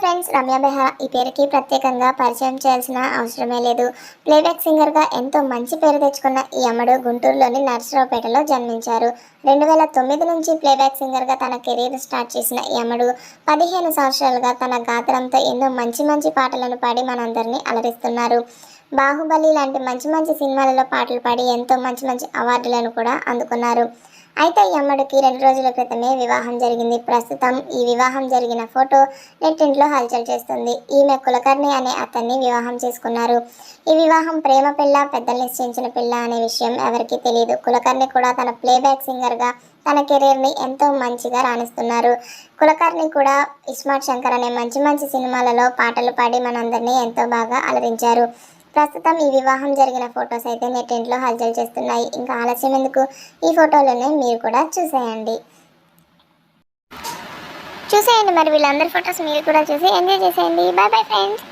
Friends, Ramya Behra ఈ పేరుకి ప్రత్యేకంగా పరిచయం చేయాల్సిన అవసరమే లేదు. ప్లేబ్యాక్ సింగర్గా ఎంతో మంచి పేరు తెచ్చుకున్న ఈ అమ్మడు గుంటూరులోని నర్సరావుపేటలో జన్మించారు. 2009 నుంచి ప్లేబ్యాక్ సింగర్గా తన కెరీర్ స్టార్ట్ చేసిన ఈ అమ్మడు 15 సంవత్సరాలుగా తన గాత్రంతో ఎన్నో మంచి మంచి పాటలను పాడి మనందరినీ అలరిస్తున్నారు. బాహుబలి లాంటి మంచి మంచి సినిమాలలో పాటలు పాడి ఎంతో మంచి మంచి అవార్డులను కూడా అందుకున్నారు. అయితే ఈ అమ్మడికి 2 రోజుల క్రితమే వివాహం జరిగింది. ప్రస్తుతం ఈ వివాహం జరిగిన ఫోటో నెట్టింట్లో హల్చల్ చేస్తుంది. ఈమె కులకర్ణి అనే అతన్ని వివాహం చేసుకున్నారు. ఈ వివాహం ప్రేమ పిల్ల, పెద్దలు నిశ్చయించిన పిల్ల అనే విషయం ఎవరికీ తెలియదు. కులకర్ణి కూడా తన ప్లేబ్యాక్ సింగర్గా తన కెరీర్ని ఎంతో మంచిగా రాణిస్తున్నారు. కులకర్ణి కూడా ఇస్మార్ట్ శంకర్ అనే మంచి మంచి సినిమాలలో పాటలు పాడి మనందరినీ ఎంతో బాగా అలరించారు. ప్రస్తుతం ఈ వివాహం జరిగిన ఫొటోస్ అయితే నెట్టింట్లో హల్చల్ చేస్తున్నాయి. ఇంకా ఆలస్యం ఎందుకు, ఈ ఫోటోలోనే మీరు కూడా చూసేయండి మరి వీళ్ళందరి ఫొటోస్ మీరు కూడా చూసి ఎంజాయ్ చేసేయండి. Bye bye friends.